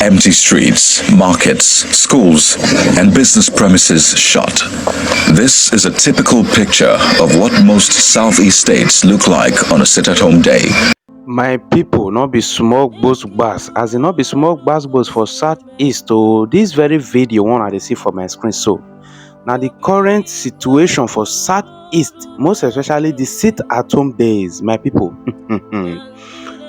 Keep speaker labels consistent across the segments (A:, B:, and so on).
A: Empty streets, markets, schools, and business premises shut. This is a typical picture of what most Southeast states look like on a sit-at-home day.
B: My people, not be small bus, as in not be small bus for Soūth-Eàst. To this very video one I see for my screen. So now the current situation for Soūth-Eàst, most especially the sit-at-home days, my people.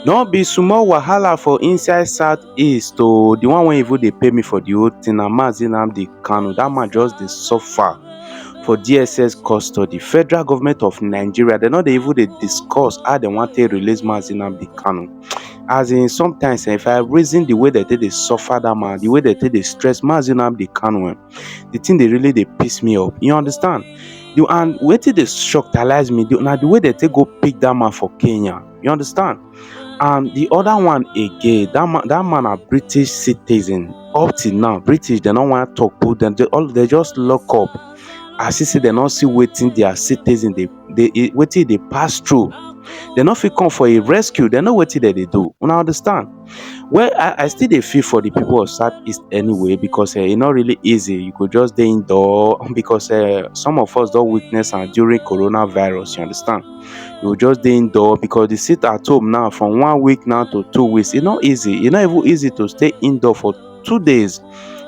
B: Not be small wahala for inside Soūth-Eàst. To the one when even they pay me for the whole thing, the Kanu, that man just they suffer for DSS custody. Federal government of Nigeria, they not even they discuss how they want to release the Kanu. As in sometimes if I reason the way that they suffer that man, the way that they stress the Kanu, the thing they piss me up. You understand? And wait till they shockalize me. Now the way that they go pick that man for Kenya. You understand? And the other one again, that man a British citizen. Up till now, British, they don't want to talk to them. They just lock up. As you say, they not see waiting their citizens. They waiting they pass through. They not feel come for a rescue. They know what they do. You understand? Well, I still they feel for the people of Soūth-Eàst anyway, because it's not really easy. You could just stay indoor because some of us don't witness during coronavirus. You understand? You just stay indoor because they sit at home now from 1 week now to 2 weeks. It's not easy. It's not even easy to stay indoor for 2 days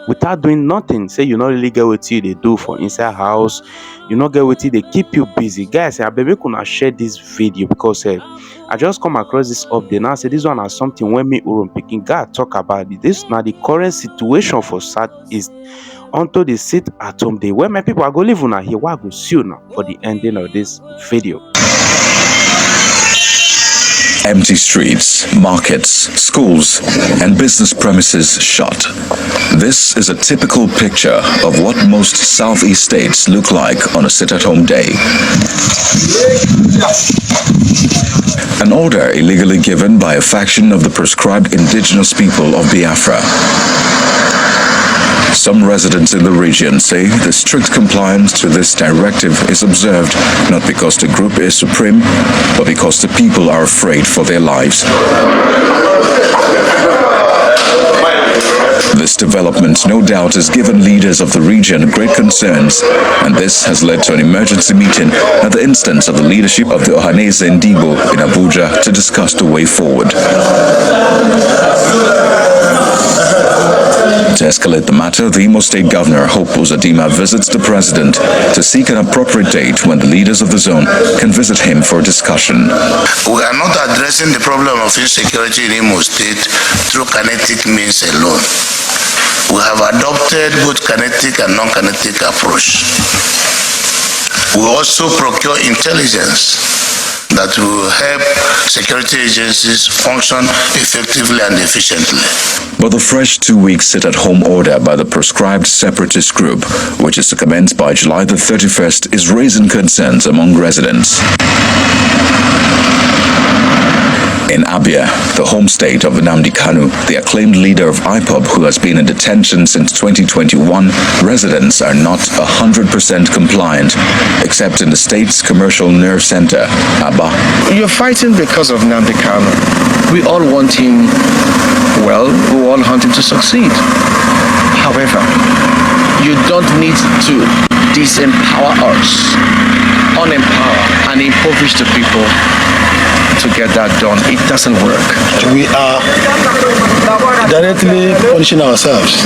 B: without doing nothing. Say you not really get what they do for inside house. You not get what they keep you busy. Guys, I baby gonna share this video because I just come across this update now. Say this one has something when me Urum picking God talk about it. This now the current situation for Soūth-Eàst onto the sit-at-home day where my people are going to live on here. Why go see you now for the ending of this video.
A: Empty streets, markets, schools, and business premises shut. This is a typical picture of what most Southeast states look like on a sit-at-home day. An order illegally given by a faction of the proscribed indigenous people of Biafra. Some residents in the region say the strict compliance to this directive is observed not because the group is supreme, but because the people are afraid for their lives. This development, no doubt, has given leaders of the region great concerns, and this has led to an emergency meeting at the instance of the leadership of the Ohanese Ndigbo in Abuja to discuss the way forward. To escalate the matter, the Imo State Governor, Hope Uzodimma, visits the president to seek an appropriate date when the leaders of the zone can visit him for discussion.
C: We are not addressing the problem of insecurity in Imo State through kinetic means alone. We have adopted both kinetic and non-kinetic approach. We also procure intelligence that will help security agencies function effectively and efficiently.
A: But the fresh 2-week sit-at-home order by the proscribed separatist group, which is to commence by July the 31st, is raising concerns among residents. In Abia, the home state of Nnamdi Kanu, the acclaimed leader of Ipob who has been in detention since 2021, residents are not 100% compliant, except in the state's commercial nerve center, Aba.
D: You're fighting because of Nnamdi Kanu. We all want him well, we all want him to succeed. However, you don't need to disempower us, unempower and impoverish the people to get that done. It doesn't work.
E: We are directly punishing ourselves.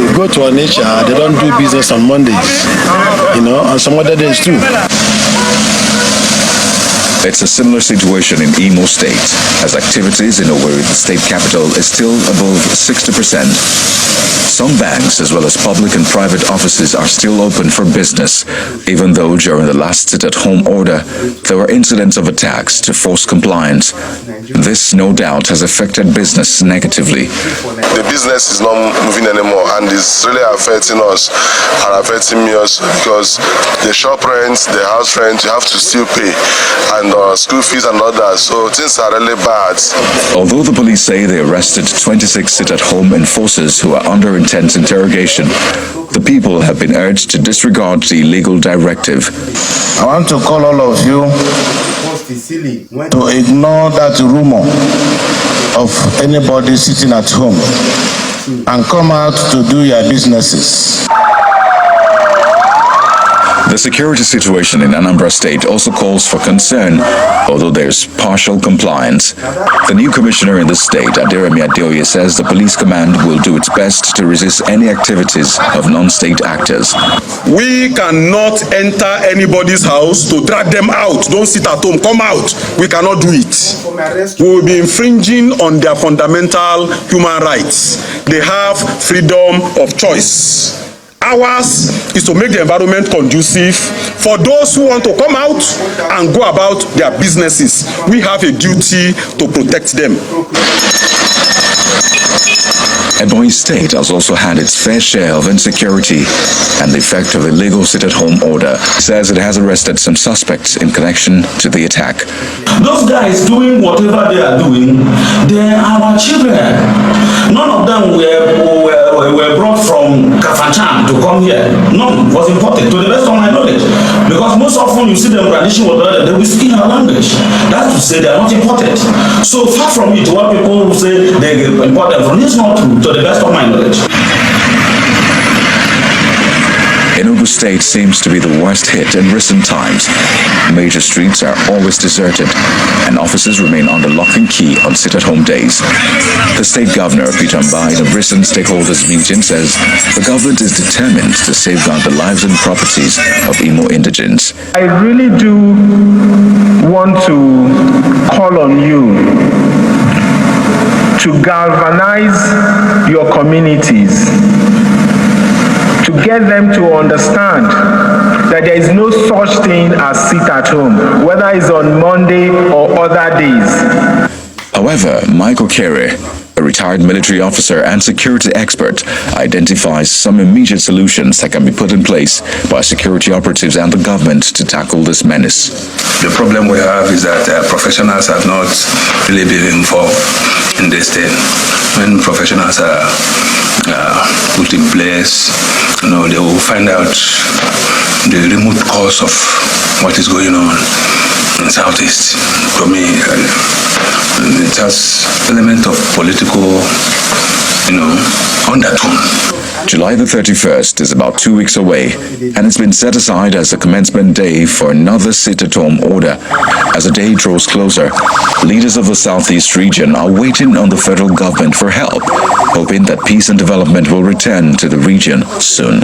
E: We go to our nature, they don't do business on Mondays, and some other days too.
A: It's a similar situation in Imo State, as activities in Owerri, the state capital, is still above 60%. Some banks, as well as public and private offices, are still open for business, even though during the last sit-at-home order, there were incidents of attacks to force compliance. This, no doubt, has affected business negatively.
F: The business is not moving anymore, and it's really affecting us and affecting me also, because the shop rent, the house rent, you have to still pay, and school fees and others, so things are really bad.
A: Although the police say they arrested 26 sit-at-home enforcers who are under intense interrogation, the people have been urged to disregard the illegal directive.
E: I want to call all of you to ignore that rumor of anybody sitting at home and come out to do your businesses.
A: The security situation in Anambra State also calls for concern, although there's partial compliance. The new commissioner in the state, Aderemi Adeoye, says the police command will do its best to resist any activities of non-state actors.
G: We cannot enter anybody's house to drag them out. Don't sit at home, come out. We cannot do it. We will be infringing on their fundamental human rights. They have freedom of choice. Ours is to make the environment conducive for those who want to come out and go about their businesses. We have a duty to protect them.
A: Ebonyi State has also had its fair share of insecurity and the effect of a legal sit-at-home order. It says it has arrested some suspects in connection to the attack.
H: Those guys doing whatever they are doing, they are our children. None of them were brought from Kafanchan to come here. None was imported, to the best of my knowledge. Because most often you see them brandishing whatever, they will speak our language. That's to say they are not imported. So far from it, what people say they import them from, it's not true, to the best of my knowledge.
A: Enugu State seems to be the worst hit in recent times. Major streets are always deserted, and offices remain under lock and key on sit-at-home days. The state governor, Peter Mba, in a recent stakeholders meeting, says the government is determined to safeguard the lives and properties of Imo indigents.
I: I really do want to call on you to galvanize your communities, to get them to understand that there is no such thing as sit at home, whether it's on Monday or other days.
A: However, Michael Kere, a retired military officer and security expert, identifies some immediate solutions that can be put in place by security operatives and the government to tackle this menace.
J: The problem we have is that professionals have not really been involved in this thing. When professionals are put in place, they will find out the remote cause of what is going on in Soūth-Eàst. For me, it has element of political, undertone.
A: July the 31st is about 2 weeks away, and it's been set aside as the commencement day for another sit-at-home order. As the day draws closer, leaders of the Soūth-Eàst region are waiting on the federal government for help, hoping that peace and development will return to the region soon.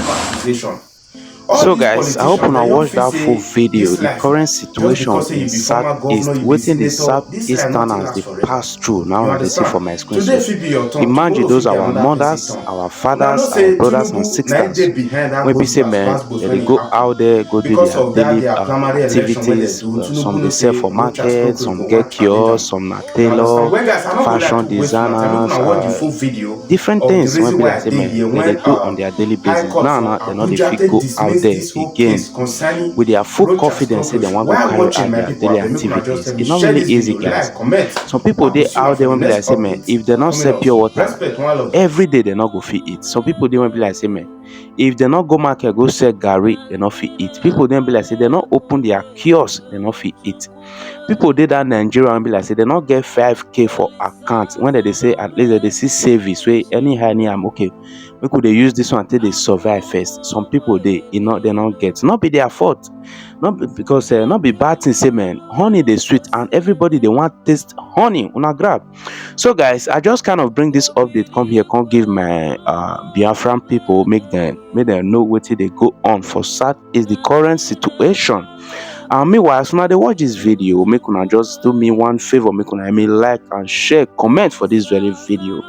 B: So guys, I hope you watch that full video. The current situation in Soūth-Eàst, waiting the Southeasterners they pass through now they see for my screen. So imagine those are our mothers, our fathers, our brothers and sisters. When we say man, they go out there, go do their daily activities. Some they sell for market, some get kiosks, some are tailor, fashion designers, different things. When we say man, they go on their daily basis. Now they're not if you go out there again with their full confidence say they want to carry out their daily activities. It's not really easy, guys. Some people they out there when be like say man, if they not sell pure water every day, they not go fit eat. Some people they want be like say man, if they not go market go sell gari, they not fit eat. People then be like say they not open their kiosk, they not fit eat. People did that Nigeria and be like say they not get 5k for account when they say at least they see service where anyhow I'm okay. We could they use this one until they survive first. Some people they not get, not be their fault, not because not be bad thing say man, honey they sweet and everybody they want taste honey on a grab. So guys, I just kind of bring this update come here, come give my Biafran people, make them know what they go on for Soūth-Eàst the current situation. Meanwhile, as now they watch this video, make una just do me one favor, make una like and share, comment for this very video,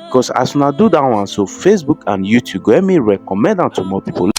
B: because as now do that one, so Facebook and YouTube go me recommend them to more people.